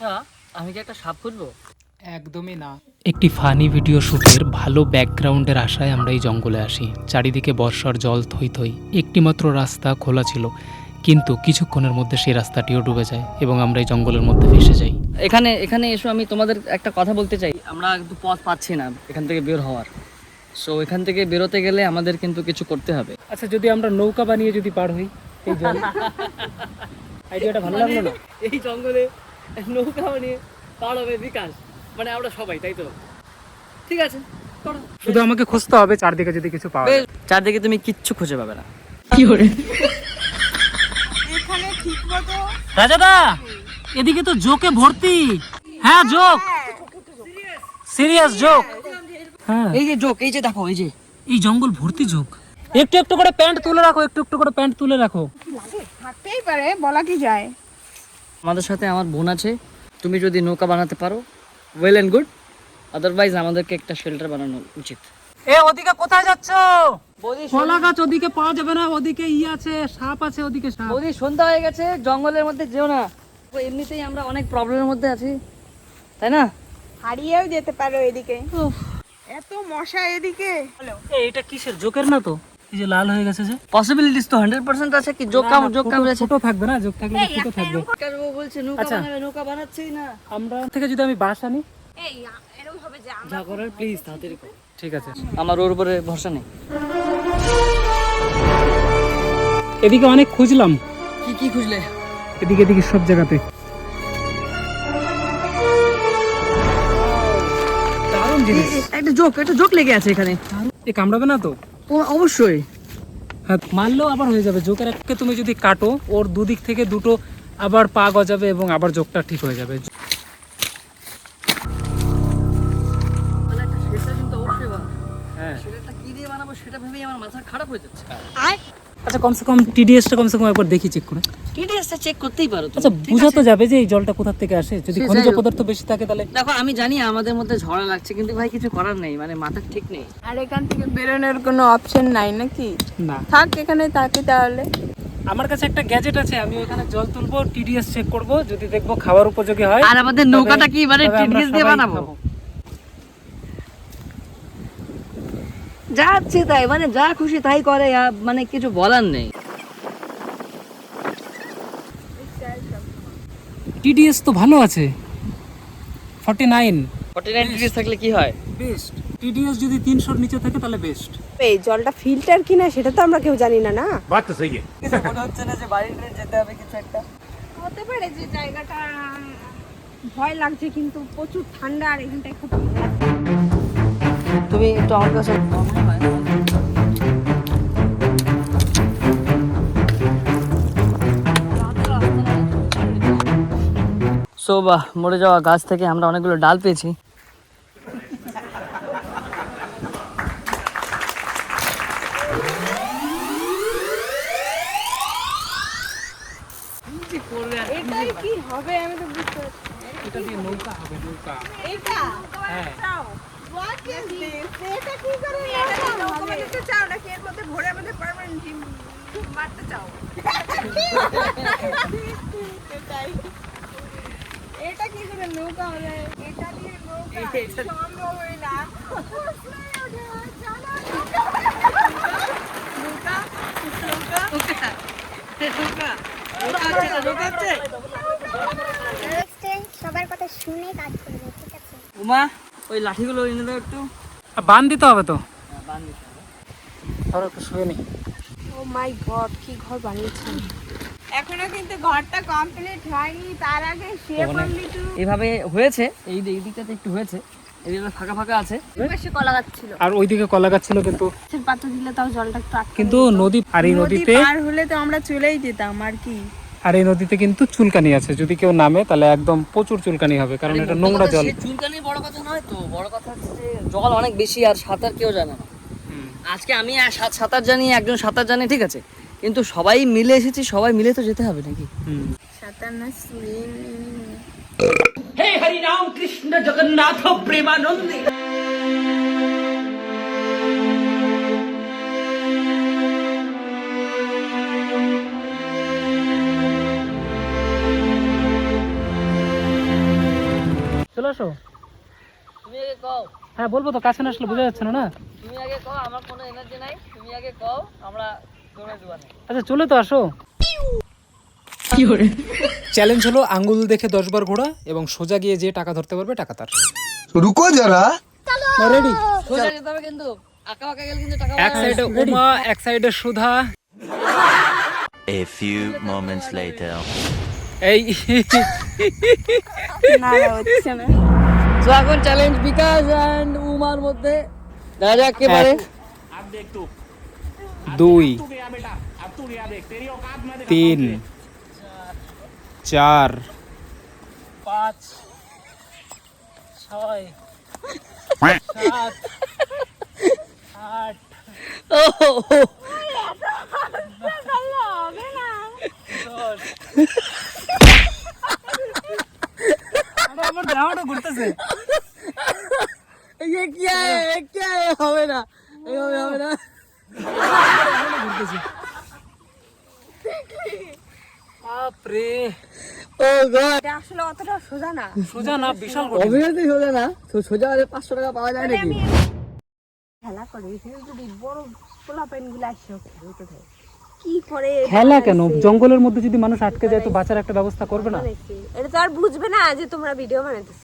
আচ্ছা, আমি কি একটা সাপ খুঁজবো? একদমই না। একটি ফানি ভিডিও শ্যুটের ভালো ব্যাকগ্রাউন্ডের আশায় আমরা এই জঙ্গলে আসি। চারিদিকে বর্ষার জল থই থই। একটিমাত্র রাস্তা খোলা ছিল, কিন্তু কিছুক্ষণের মধ্যে সেই রাস্তাটিও ডুবে যায় এবং আমরা এই জঙ্গলের মধ্যে ফেসে যাই। এখানে এখানে এসো, আমি তোমাদের একটা কথা বলতে চাই। আমরা কিন্তু পথ পাচ্ছি না এখান থেকে বের হওয়ার। সো এখান থেকে বেরোতে গেলে আমাদের কিন্তু কিছু করতে হবে। আচ্ছা, যদি আমরা নৌকা বানিয়ে যদি পার হই এই জল, আইডিয়াটা ভালো লাগলো না? এই জঙ্গলে নৌকা বানিয়ে পার হবে বিকাশ, মানে আমরা সবাই, তাই তো? ঠিক আছে, করো। শুধু আমাকে খুঁজতে হবে চারদিকে যদি কিছু পাওয়া যায়। চারদিকে তুমি কিচ্ছু খুঁজে পাবে না। এখানে ঠিক মতো রাজাদা, এদিকে তো জোকে ভর্তি। হ্যাঁ, জোক, সিরিয়াস জোক। হ্যাঁ, এই যে জোক, এই যে দেখো, এই যে এই জঙ্গল ভর্তি জোক। একটু একটু করে প্যান্ট তুলে রাখো, একটু একটু করে প্যান্ট তুলে রাখো। থাকতেই পারে, বলা কি যায়। আমাদের সাথে আমার বোন আছে। তুমি যদি নৌকা বানাতে পারো, ওয়েল এন্ড গুড। আদারওয়াইজ আমাদেরকে একটা শেল্টার বানানো উচিত। ওদিকে কোথায় যাচ্ছ? কলা গাছ ওদিকে পাওয়া যাবে না, ওদিকে আছে, সাপ আছে ওদিকে, সাপ। বৌদি, সন্ধ্যা হয়ে গেছে, জঙ্গলের মধ্যে যেও না। এমনিতেই আমরা অনেক প্রবলেমের মধ্যে আছি, তাই না? হারিয়েও যেতে পারো এদিকে। এত মশা এদিকে। এটা কিসের, জোকের না তো? এই যে লাল হয়ে গেছে যে, পসিবিলিটিস তো 100% আছে কি জোক কামড়েছে। ছোট থাকবে না, জোক থাকলে ছোট থাকবে। ও বলছে নৌকা আচ্ছা। বানাবে, নৌকা বানাচ্ছেই না। আমরা থেকে যদি আমি বাস আনি, এই এরকম হবে যে যা করার প্লিজ তাড়াতাড়ি করো। ঠিক আছে। আমার ওর উপরে ভরসা নেই। এদিকে অনেক খুঁজলাম, কি কি খুঁজলে? এদিকে এদিকে সব জায়গাতে। দারুণ জিনিস। একটা জোক লেগে আছে এখানে। এ কামড়াবে না তো? ও অবশ্যই। হ্যাঁ, মারলেও আবার হয়ে যাবে। জোকের একটা তুমি যদি কাটো, ওর দুদিক থেকে দুটো আবার পা গজাবে এবং আবার জোকটা ঠিক হয়ে যাবে। তাহলে একটা শেল্টার কিন্তু অবশ্যই বানাবো। হ্যাঁ, শেল্টারটা কি দিয়ে বানাবো সেটা ভেবেই আমার মাথা খারাপ হয়ে যাচ্ছে। আচ্ছা, কমসে কম টিডিএসটা কমসে কম একবার দেখি, চেক করে। টিডিএসটা চেক করতেই পারো তুমি, আচ্ছা, ঠিক বুঝা আছে? তো যাবে যে এই জলটা কোথা থেকে আসে। যদি সে খনিজ যাই হোক। পদার্থ বেশি থাকে তাহলে। দেখো, আমি জানি আমাদের মধ্যে ঝড়া লাগছে, কিন্তু ভাই কিছু করার নেই, মানে মাথা ঠিক নেই। আর এখান থেকে বেরোনোর কোনো অপশন নাই নাকি? না, থাক এখানে, থাকি তাহলে। আমার কাছে একটা গ্যাজেট আছে, আমি ওখানে জল তুলবো, টিডিএস চেক করব, যদি দেখবো খাবার উপযোগী হয়। আর আমাদের তবে- নৌকাটা কি মানে তবে আমরা টিডিএস দিয়ে সবাই বানাবো? খাবো। যাচ্ছে তাই, মানে যা খুশি তাই করে, মানে কিছু বলার নেই। টিডিএস তো ভালো আছে, 49। 49 টিডিএস থাকলে কি হয়? বেস্ট। টিডিএস যদি 300-র নিচে থাকে তাহলে বেস্ট। এই জলটা ফিল্টার কিনা সেটা তো আমরা কেউ জানি না। না কিছু মনে হচ্ছে না যে বাড়ি যেতে হবে কিছু একটা? হতে পারে যে জায়গাটা ভয় লাগছে, কিন্তু প্রচুর ঠান্ডা আর এখানটায় খুব তুমি একটু আমার কাছে মনে হয় মরে যাওয়া গাছ থেকে আমরা অনেকগুলো ডাল পেয়েছি। এটাই কি হবে আমি তো বুঝতে পারছি না। এটা দিয়ে নৌকা হবে, নৌকা। এটা হ্যাঁ, What is this? এটা কি করে এটা নৌকা বানাতে চাও নাকি এর মধ্যে ভরে আমাদের পার্মানেন্ট জিম মারতে চাও? এটাই। এটা কি করে নৌকা হবে? এটা দিয়ে নৌকা সম্ভব হয় না। সবার কথা শুনে কাজ করবে, ঠিক আছে? উমা, ওই লাঠিগুলো এনে দাও একটু। বান দিতে হবে তো। বান দিতে হবে। ধরো, একটু শুয়ে নি। ও মাই গড, কি ঘর বানিয়েছেন! এখনো কিন্তু ঘরটা কমপ্লিট হয়নি, তার আগে সে কমপ্লিট। এইভাবে হয়েছে, এই দিকটাতে একটু হয়েছে, এই দিকটা ফাঁকা ফাঁকা আছে। পাশে কলা গাছ ছিল, আর ওইদিকে কলা গাছ ছিল, কিন্তু পাতা দিলে তাও জলটা একটু আটকে কিন্তু নদী, আর এই নদীতে, পার হলে তো আমরা চলেই যেতাম আর কি। আর এই নদীতে কিন্তু চুলকানি আছে। যদি কেউ নামে তাহলে একদম প্রচুর চুলকানি হবে, কারণ এটা নোংরা জল। চুলকানি বড় কথা নয় তো, বড় কথা হচ্ছে যে জল অনেক বেশি আর সাঁতার কেউ জানে না। আজকে আমি সাঁতার জানি, একজন সাঁতার জানে, ঠিক আছে, কিন্তু সবাই মিলে এসেছি, সবাই মিলে তো যেতে হবে নাকি? সাঁতার না সুইমিং। হে হরি রাম কৃষ্ণ জগন্নাথ প্রেমানন্দে। চলে আসো। তুমি আগে কও, হ্যাঁ বলবো তো, কাছে না আসলে বোঝা যাচ্ছে না না। তুমি আগে কও, আমার কোনো এনার্জি নাই, তুমি আগে কও, আমরা দৌড়ে দেবানে। আচ্ছা চলে তো আসো। চ্যালেঞ্জ হলো আঙ্গুল দেখে 10 বার ঘোরা এবং সোজা গিয়ে যে টাকা ধরতে পারবে টাকা তার। रुको जरा রেডি? সোজা যেতে হবে কিন্তু, আঁকা বাঁকা গেলে কিন্তু টাকা এক সাইডে উমা, এক সাইডে সুধা। A few moments later. এই না হচ্ছে না। তো এখন চ্যালেঞ্জ বিকাশ এন্ড উমার মধ্যে, দেখা যাক কে পারে। 2 3 4 5 6 7 8 ও, 10। আমার দেওয়াটা ঘুরতেছে। ये क्या है, ये क्या है, হবে না, এইভাবে হবে না। বাপরে, ও গড, এটা আসলে অতটা সোজা না। সোজা না, বিশাল কঠিন। অভিনেত্রী সোজা না, তো সোজা হলে 500 টাকা পাওয়া যায় নাকি? খেলা করে এখানে যদি বড় পোলাপাইন গুলো আসে খেলতে থাকে, কি করে খেলা কেন, জঙ্গলের মধ্যে যদি মানুষ আটকে যায় তো বাঁচার একটা ব্যবস্থা করবে না? এটা তো আর বুঝবে না যে তোমরা ভিডিও বানাইতেছো।